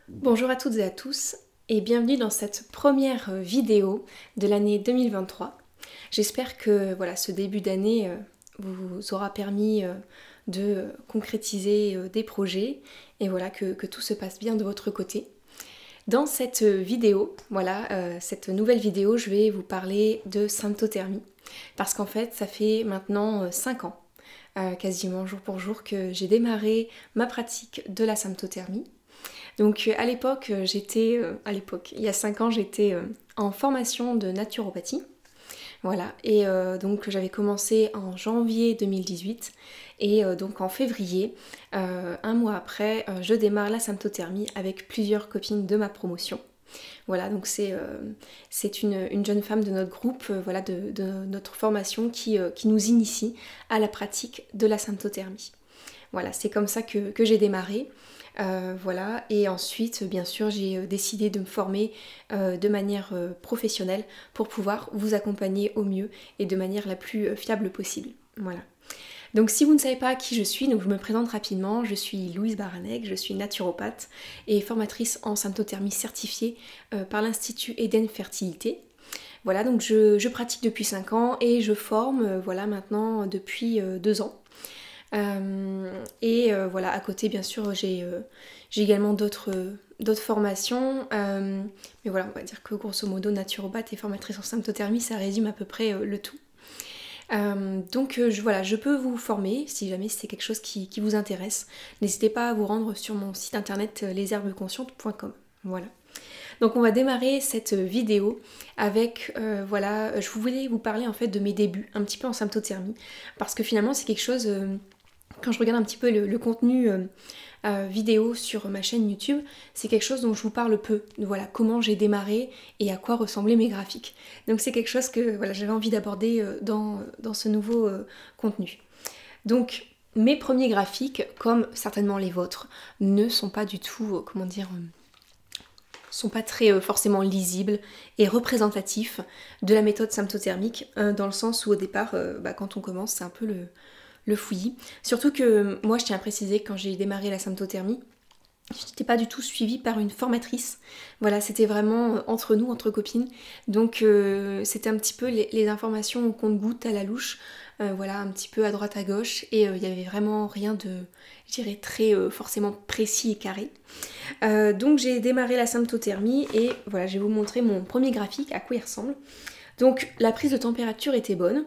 Bonjour à toutes et à tous et bienvenue dans cette première vidéo de l'année 2023. J'espère que voilà, ce début d'année vous aura permis de concrétiser des projets et voilà, que tout se passe bien de votre côté. Dans cette vidéo, voilà, cette nouvelle vidéo, je vais vous parler de symptothermie parce qu'en fait ça fait maintenant 5 ans, quasiment jour pour jour, que j'ai démarré ma pratique de la symptothermie. Donc à l'époque, il y a 5 ans, j'étais en formation de naturopathie. Voilà, et donc j'avais commencé en janvier 2018 et donc en février, un mois après, je démarre la symptothermie avec plusieurs copines de ma promotion. Voilà, donc c'est une jeune femme de notre groupe, voilà, de notre formation qui nous initie à la pratique de la symptothermie. Voilà, c'est comme ça que j'ai démarré. Voilà, et ensuite, bien sûr, j'ai décidé de me former de manière professionnelle pour pouvoir vous accompagner au mieux et de manière la plus fiable possible. Voilà. Donc si vous ne savez pas qui je suis, donc je me présente rapidement, je suis Louise Baranec, je suis naturopathe et formatrice en symptothermie certifiée par l'Institut Eden Fertilité. Voilà, donc je pratique depuis 5 ans et je forme voilà, maintenant depuis 2 ans. Voilà, à côté, bien sûr, j'ai également d'autres formations. Mais voilà, on va dire que grosso modo, naturopathe et formatrice en symptothermie, ça résume à peu près le tout. Voilà, je peux vous former si jamais c'est quelque chose qui vous intéresse. N'hésitez pas à vous rendre sur mon site internet lesherbesconscientes.com. Voilà. Donc on va démarrer cette vidéo avec, voilà, je voulais vous parler en fait de mes débuts, un petit peu en symptothermie, parce que finalement c'est quelque chose, quand je regarde un petit peu le contenu vidéo sur ma chaîne YouTube, c'est quelque chose dont je vous parle peu. Voilà, comment j'ai démarré et à quoi ressemblaient mes graphiques. Donc c'est quelque chose que voilà, j'avais envie d'aborder dans ce nouveau contenu. Donc mes premiers graphiques, comme certainement les vôtres, ne sont pas du tout, comment dire, sont pas très forcément lisibles et représentatifs de la méthode symptothermique, dans le sens où au départ, quand on commence, c'est un peu le fouillis. Surtout que moi, je tiens à préciser que quand j'ai démarré la symptothermie, je n'étais pas du tout suivie par une formatrice. Voilà, c'était vraiment entre nous, entre copines. Donc c'était un petit peu les informations au compte-gouttes à la louche. Voilà, un petit peu à droite à gauche. Et il n'y avait vraiment rien de, je dirais, très forcément précis et carré. Donc j'ai démarré la symptothermie et voilà, je vais vous montrer mon premier graphique, à quoi il ressemble. Donc la prise de température était bonne.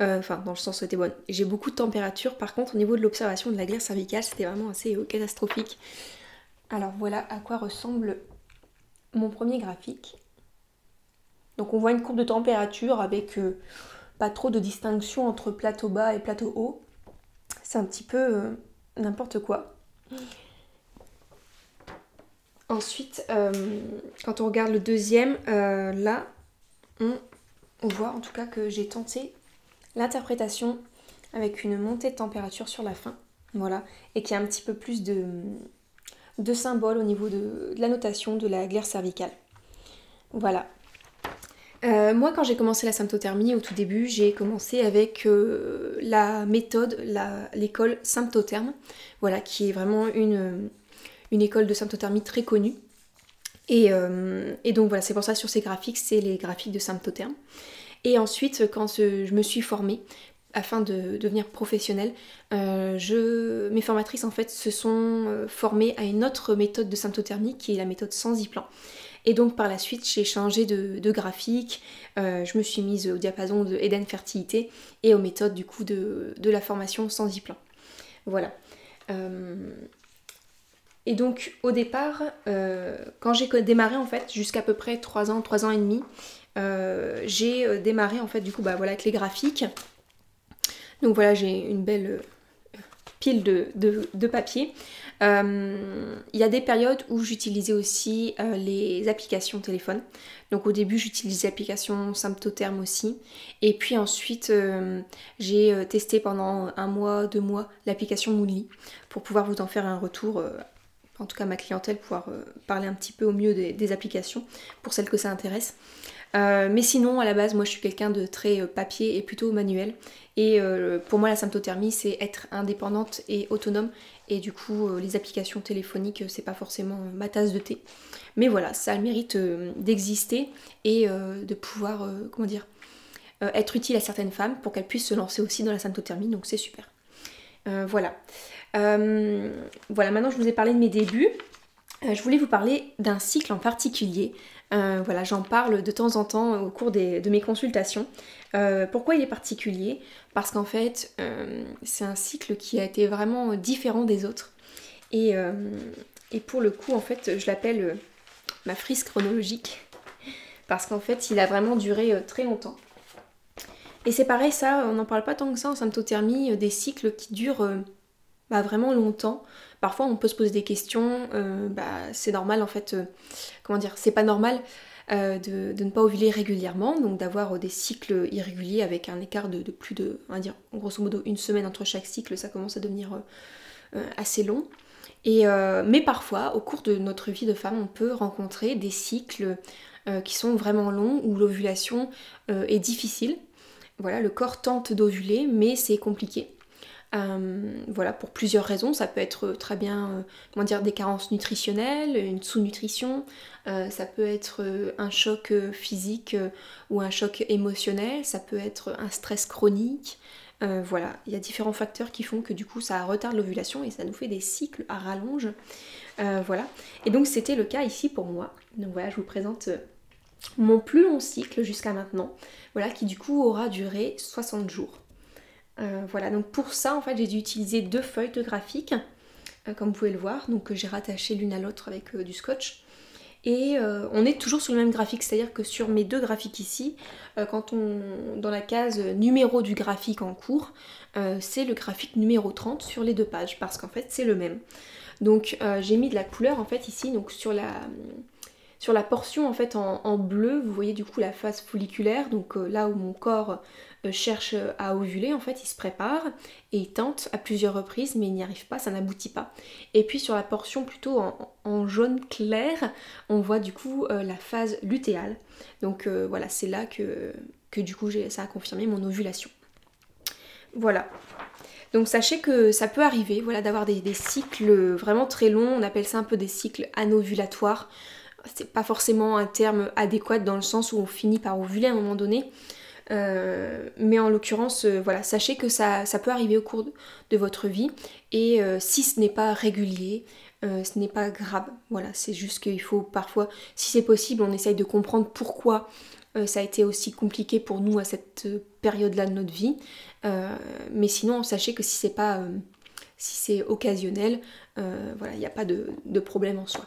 Enfin, dans le sens où c'était bonne. J'ai beaucoup de température, par contre, au niveau de l'observation de la glaire cervicale, c'était vraiment assez catastrophique. Alors voilà à quoi ressemble mon premier graphique. Donc on voit une courbe de température avec pas trop de distinction entre plateau bas et plateau haut. C'est un petit peu n'importe quoi. Ensuite, quand on regarde le deuxième, là, on voit en tout cas que j'ai tenté l'interprétation avec une montée de température sur la fin. Voilà, et qu'il y a un petit peu plus de symboles au niveau de la notation de la glaire cervicale. Voilà. Moi, quand j'ai commencé la symptothermie, au tout début, j'ai commencé avec la méthode, l'école Symptotherme, voilà, qui est vraiment une école de symptothermie très connue. Et donc voilà, c'est pour ça sur ces graphiques, c'est les graphiques de Symptotherme. Et ensuite, quand je me suis formée, afin de devenir professionnelle, mes formatrices en fait se sont formées à une autre méthode de symptothermie qui est la méthode sans y-plan. Et donc par la suite j'ai changé de graphique, je me suis mise au diapason de Eden Fertilité et aux méthodes du coup de la formation sans y-plan. Voilà. Et donc au départ, quand j'ai démarré en fait, jusqu'à peu près 3 ans et demi, j'ai démarré en fait du coup voilà, avec les graphiques. Donc voilà, j'ai une belle pile de papier. Il y a des périodes où j'utilisais aussi les applications téléphone. Donc au début j'utilisais l'application Symptotherme aussi. Et puis ensuite j'ai testé pendant 1 mois, 2 mois l'application Moodly pour pouvoir vous en faire un retour en tout cas ma clientèle, pouvoir parler un petit peu au mieux des applications pour celles que ça intéresse. Mais sinon, à la base, moi je suis quelqu'un de très papier et plutôt manuel. Et pour moi, la symptothermie, c'est être indépendante et autonome. Et du coup, les applications téléphoniques, c'est pas forcément ma tasse de thé. Mais voilà, ça a le mérite d'exister et de pouvoir, comment dire, être utile à certaines femmes pour qu'elles puissent se lancer aussi dans la symptothermie. Donc c'est super. Voilà. Voilà, maintenant je vous ai parlé de mes débuts. Je voulais vous parler d'un cycle en particulier. Voilà, j'en parle de temps en temps au cours de mes consultations. Pourquoi il est particulier? Parce qu'en fait, c'est un cycle qui a été vraiment différent des autres. Et pour le coup, en fait, je l'appelle ma frise chronologique. Parce qu'en fait, il a vraiment duré très longtemps. Et c'est pareil, ça, on n'en parle pas tant que ça en symptothermie, des cycles qui durent vraiment longtemps. Parfois on peut se poser des questions, c'est normal en fait, comment dire, c'est pas normal de ne pas ovuler régulièrement, donc d'avoir des cycles irréguliers avec un écart de plus de, on va dire, grosso modo une semaine entre chaque cycle, ça commence à devenir assez long. Mais parfois, au cours de notre vie de femme, on peut rencontrer des cycles qui sont vraiment longs, où l'ovulation est difficile. Voilà, le corps tente d'ovuler, mais c'est compliqué. Voilà, pour plusieurs raisons. Ça peut être très bien comment dire, des carences nutritionnelles, une sous-nutrition, ça peut être un choc physique ou un choc émotionnel, ça peut être un stress chronique. Voilà, il y a différents facteurs qui font que du coup ça retarde l'ovulation et ça nous fait des cycles à rallonge. Voilà, et donc c'était le cas ici pour moi. Donc voilà, je vous présente mon plus long cycle jusqu'à maintenant, voilà, qui du coup aura duré 60 jours. Voilà, donc pour ça en fait j'ai dû utiliser 2 feuilles de graphique, comme vous pouvez le voir, donc j'ai rattaché l'une à l'autre avec du scotch. Et on est toujours sur le même graphique, c'est-à-dire que sur mes 2 graphiques ici, dans la case numéro du graphique en cours, c'est le graphique numéro 30 sur les 2 pages, parce qu'en fait c'est le même. Donc j'ai mis de la couleur en fait ici, donc sur la portion en fait en bleu, vous voyez du coup la phase folliculaire, donc là où mon corps cherche à ovuler, en fait il se prépare et il tente à plusieurs reprises mais il n'y arrive pas, ça n'aboutit pas. Et puis sur la portion plutôt en jaune clair, on voit du coup la phase lutéale. Donc voilà, c'est là que du coup ça a confirmé mon ovulation. Voilà. Donc sachez que ça peut arriver, voilà, d'avoir des cycles vraiment très longs, on appelle ça un peu des cycles anovulatoires. C'est pas forcément un terme adéquat dans le sens où on finit par ovuler à un moment donné. Mais en l'occurrence, voilà, sachez que ça peut arriver au cours de votre vie. Et si ce n'est pas régulier, ce n'est pas grave. Voilà, c'est juste qu'il faut parfois, si c'est possible, on essaye de comprendre pourquoi ça a été aussi compliqué pour nous à cette période-là de notre vie. Mais sinon, sachez que si c'est pas, si c'est occasionnel, voilà, il n'y a pas de problème en soi.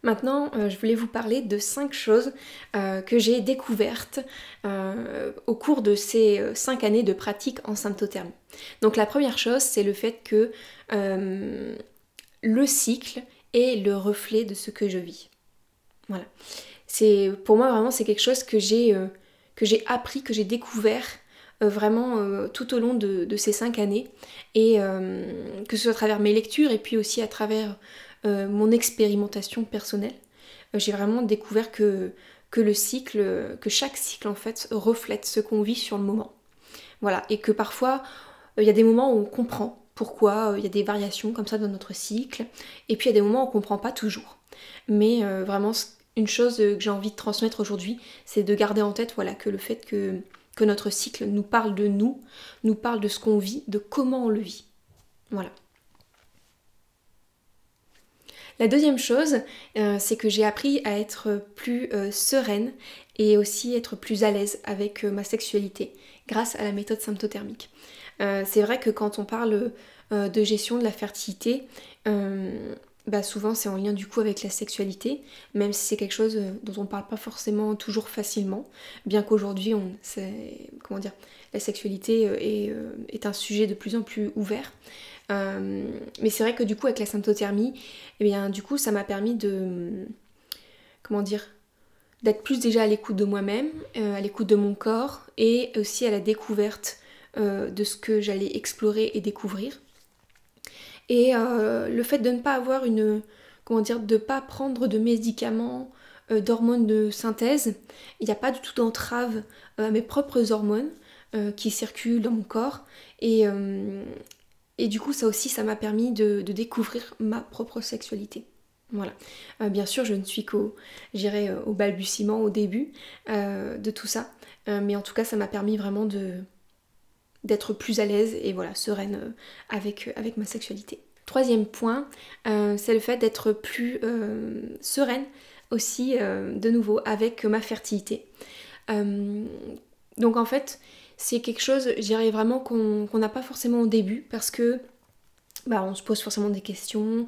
Maintenant, je voulais vous parler de 5 choses que j'ai découvertes au cours de ces 5 années de pratique en symptothermie. Donc la première chose, c'est le fait que le cycle est le reflet de ce que je vis. Voilà. Pour moi, vraiment, c'est quelque chose que j'ai appris, que j'ai découvert vraiment tout au long de ces 5 années. Et que ce soit à travers mes lectures et puis aussi à travers mon expérimentation personnelle, j'ai vraiment découvert que chaque cycle en fait reflète ce qu'on vit sur le moment. Voilà, et que parfois il y a des moments où on comprend pourquoi il y a des variations comme ça dans notre cycle, et puis il y a des moments où on comprend pas toujours. Mais vraiment une chose que j'ai envie de transmettre aujourd'hui, c'est de garder en tête voilà, que le fait que notre cycle nous parle de nous parle de ce qu'on vit, de comment on le vit. Voilà. La deuxième chose, c'est que j'ai appris à être plus sereine et aussi être plus à l'aise avec ma sexualité grâce à la méthode symptothermique. C'est vrai que quand on parle de gestion de la fertilité, souvent c'est en lien du coup avec la sexualité, même si c'est quelque chose dont on parle pas forcément toujours facilement, bien qu'aujourd'hui la sexualité est un sujet de plus en plus ouvert. Mais c'est vrai que du coup avec la symptothermie, du coup ça m'a permis d'être plus déjà à l'écoute de moi-même, à l'écoute de mon corps et aussi à la découverte de ce que j'allais explorer et découvrir. Et le fait de ne pas avoir une comment dire, de pas prendre de médicaments, d'hormones de synthèse. Il n'y a pas du tout d'entrave à mes propres hormones qui circulent dans mon corps. Et du coup, ça aussi, ça m'a permis de découvrir ma propre sexualité. Voilà. Bien sûr, je ne suis j'irai au balbutiement, au début de tout ça. Mais en tout cas, ça m'a permis vraiment d'être plus à l'aise et voilà, sereine avec ma sexualité. Troisième point, c'est le fait d'être plus sereine aussi, de nouveau, avec ma fertilité. Donc en fait, c'est quelque chose, je dirais vraiment qu'on n'a pas forcément au début parce que on se pose forcément des questions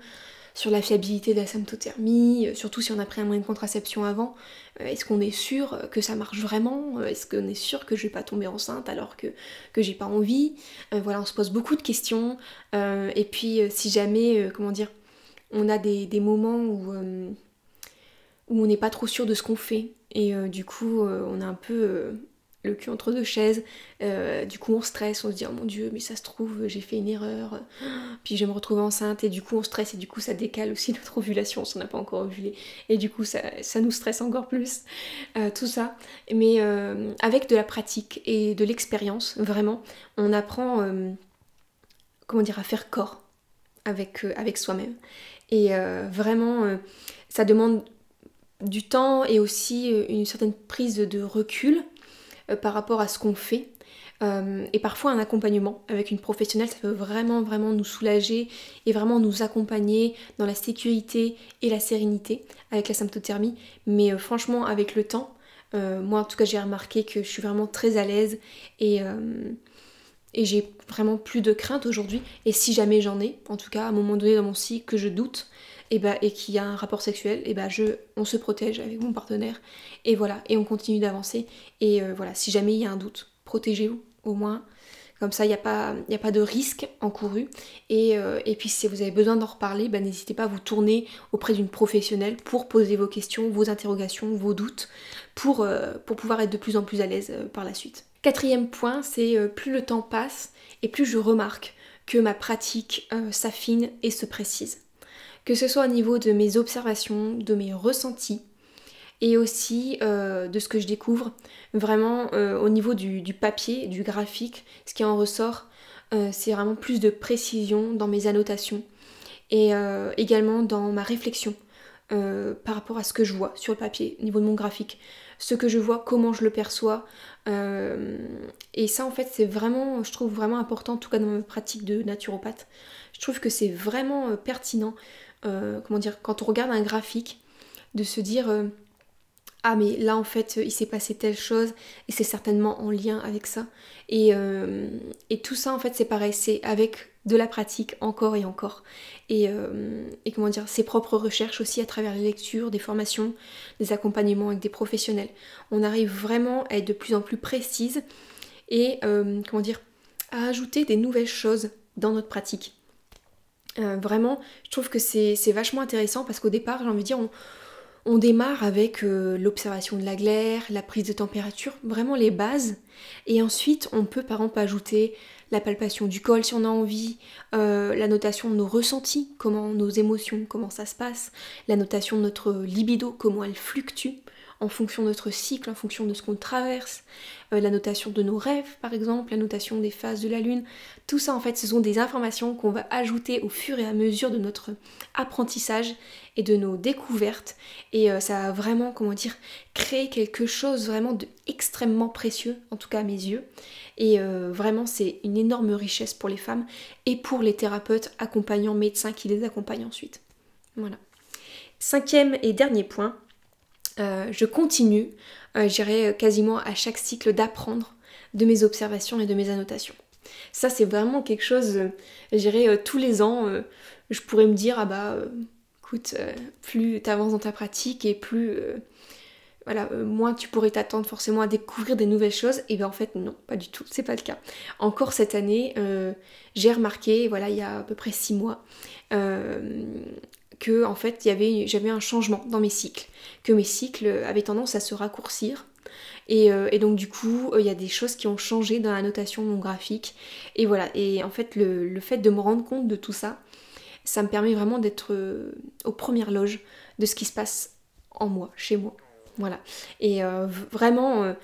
sur la fiabilité de la symptothermie, surtout si on a pris un moyen de contraception avant. Est-ce qu'on est sûr que ça marche vraiment? Est-ce qu'on est sûr que je vais pas tomber enceinte alors que j'ai pas envie? Voilà, on se pose beaucoup de questions. Et puis si jamais, comment dire, on a des moments où on n'est pas trop sûr de ce qu'on fait et du coup on a un peu le cul entre deux chaises, du coup on stresse, on se dit oh mon dieu mais ça se trouve j'ai fait une erreur, puis je vais me retrouver enceinte et du coup on stresse et du coup ça décale aussi notre ovulation si on n'a pas encore ovulé et du coup ça nous stresse encore plus, tout ça. Mais avec de la pratique et de l'expérience, vraiment, on apprend comment dire, à faire corps avec soi-même. Et vraiment, ça demande du temps et aussi une certaine prise de recul par rapport à ce qu'on fait. Et parfois un accompagnement avec une professionnelle, ça peut vraiment nous soulager et vraiment nous accompagner dans la sécurité et la sérénité avec la symptothermie. Mais franchement, avec le temps, moi en tout cas j'ai remarqué que je suis vraiment très à l'aise et j'ai vraiment plus de crainte aujourd'hui. Et si jamais j'en ai, en tout cas à un moment donné dans mon cycle que je doute, et qu'il y a un rapport sexuel, on se protège avec mon partenaire et voilà, et on continue d'avancer. Et voilà, si jamais il y a un doute, protégez-vous au moins. Comme ça, il n'y a pas de risque encouru. Et puis si vous avez besoin d'en reparler, n'hésitez pas à vous tourner auprès d'une professionnelle pour poser vos questions, vos interrogations, vos doutes, pour pouvoir être de plus en plus à l'aise par la suite. Quatrième point, c'est plus le temps passe et plus je remarque que ma pratique s'affine et se précise. Que ce soit au niveau de mes observations, de mes ressentis, et aussi de ce que je découvre, vraiment au niveau du papier, du graphique, ce qui en ressort, c'est vraiment plus de précision dans mes annotations, et également dans ma réflexion par rapport à ce que je vois sur le papier, au niveau de mon graphique, ce que je vois, comment je le perçois, et ça en fait c'est vraiment, je trouve vraiment important, en tout cas dans ma pratique de naturopathe, je trouve que c'est vraiment pertinent, comment dire, quand on regarde un graphique, de se dire ah mais là en fait il s'est passé telle chose et c'est certainement en lien avec ça, et tout ça en fait c'est pareil, c'est avec de la pratique encore et encore, et comment dire, ses propres recherches aussi à travers les lectures, des formations, des accompagnements avec des professionnels, on arrive vraiment à être de plus en plus précise et comment dire, à ajouter des nouvelles choses dans notre pratique. Vraiment, je trouve que c'est vachement intéressant parce qu'au départ, j'ai envie de dire, on démarre avec l'observation de la glaire, la prise de température, vraiment les bases. Et ensuite, on peut par exemple ajouter la palpation du col si on a envie, la notation de nos ressentis, comment nos émotions, comment ça se passe, la notation de notre libido, comment elle fluctue en fonction de notre cycle, en fonction de ce qu'on traverse, la notation de nos rêves par exemple, la notation des phases de la lune. Tout ça en fait ce sont des informations qu'on va ajouter au fur et à mesure de notre apprentissage et de nos découvertes, et ça va vraiment, comment dire, créer quelque chose vraiment d'extrêmement précieux, en tout cas à mes yeux, et vraiment c'est une énorme richesse pour les femmes et pour les thérapeutes, accompagnants, médecins qui les accompagnent ensuite. Voilà. Cinquième et dernier point, je continue, j'irai quasiment à chaque cycle d'apprendre de mes observations et de mes annotations. Ça c'est vraiment quelque chose, j'irai tous les ans, je pourrais me dire écoute, plus tu avances dans ta pratique et plus moins tu pourrais t'attendre forcément à découvrir des nouvelles choses. Et bien en fait non, pas du tout, c'est pas le cas. Encore cette année, j'ai remarqué, voilà, il y a à peu près 6 mois, que en fait j'avais un changement dans mes cycles, que mes cycles avaient tendance à se raccourcir, et donc du coup il y a des choses qui ont changé dans la notation de mon graphique, et voilà, et en fait le fait de me rendre compte de tout ça, Ça me permet vraiment d'être aux premières loges de ce qui se passe en moi, chez moi. Voilà. Et vraiment,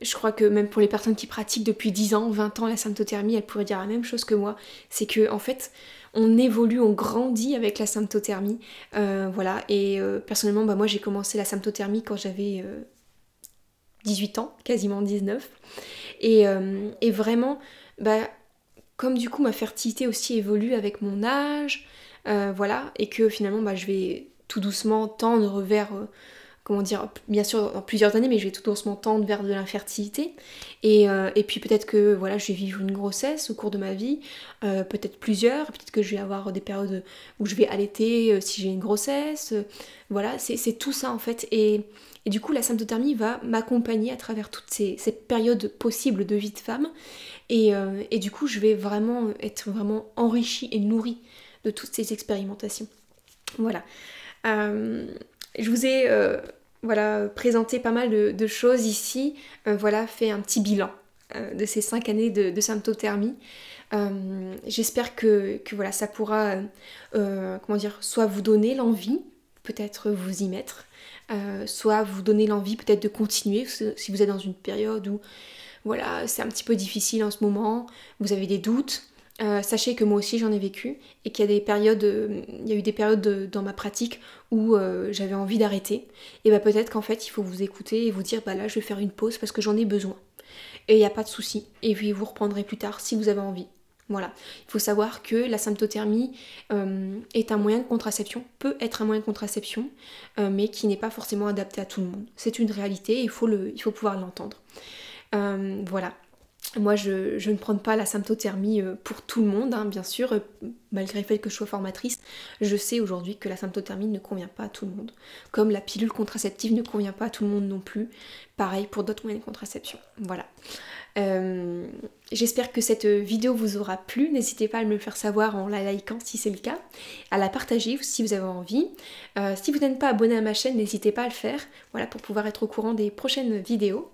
je crois que même pour les personnes qui pratiquent depuis 10 ans, 20 ans la symptothermie, elles pourraient dire la même chose que moi. C'est que en fait, on évolue, on grandit avec la symptothermie. Voilà. Et personnellement, moi j'ai commencé la symptothermie quand j'avais 18 ans, quasiment 19. Et vraiment, comme du coup ma fertilité aussi évolue avec mon âge, voilà, et que finalement je vais tout doucement tendre vers, comment dire, bien sûr dans plusieurs années, mais je vais tout doucement tendre vers de l'infertilité. Et puis peut-être que voilà, je vais vivre une grossesse au cours de ma vie, peut-être plusieurs, peut-être que je vais avoir des périodes où je vais allaiter si j'ai une grossesse. Voilà, c'est tout ça en fait. Et du coup, la symptothermie va m'accompagner à travers toutes ces périodes possibles de vie de femme. Et du coup, je vais vraiment être vraiment enrichie et nourrie de toutes ces expérimentations. Voilà. Je vous ai voilà, présenté pas mal de choses ici. Voilà, fait un petit bilan de ces 5 années de symptothermie. J'espère que voilà, ça pourra comment dire, soit vous donner l'envie, peut-être vous y mettre, soit vous donner l'envie peut-être de continuer si vous êtes dans une période où voilà, c'est un petit peu difficile en ce moment, vous avez des doutes. Sachez que moi aussi j'en ai vécu et qu'il y a des périodes, il y a eu des périodes dans ma pratique où j'avais envie d'arrêter. Et peut-être qu'en fait il faut vous écouter et vous dire là je vais faire une pause parce que j'en ai besoin. Et il n'y a pas de souci. Et puis vous reprendrez plus tard si vous avez envie. Voilà. Il faut savoir que la symptothermie est un moyen de contraception, peut être un moyen de contraception, mais qui n'est pas forcément adapté à tout le monde. C'est une réalité et il faut pouvoir l'entendre. Voilà. Moi, je ne prends pas la symptothermie pour tout le monde, hein, bien sûr, malgré le fait que je sois formatrice. Je sais aujourd'hui que la symptothermie ne convient pas à tout le monde, comme la pilule contraceptive ne convient pas à tout le monde non plus. Pareil pour d'autres moyens de contraception. Voilà. J'espère que cette vidéo vous aura plu. N'hésitez pas à me le faire savoir en la likant si c'est le cas, à la partager si vous avez envie. Si vous n'êtes pas abonné à ma chaîne, n'hésitez pas à le faire, voilà, pour pouvoir être au courant des prochaines vidéos.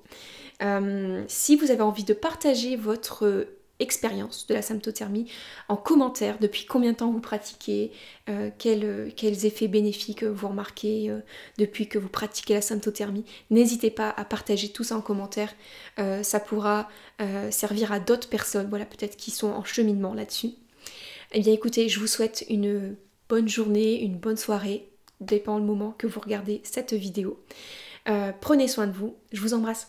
Si vous avez envie de partager votre expérience de la symptothermie en commentaire, depuis combien de temps vous pratiquez, quels effets bénéfiques vous remarquez depuis que vous pratiquez la symptothermie, n'hésitez pas à partager tout ça en commentaire, ça pourra servir à d'autres personnes, voilà, peut-être qui sont en cheminement là-dessus. Eh bien écoutez, je vous souhaite une bonne journée, une bonne soirée, dépend le moment que vous regardez cette vidéo. Prenez soin de vous, je vous embrasse.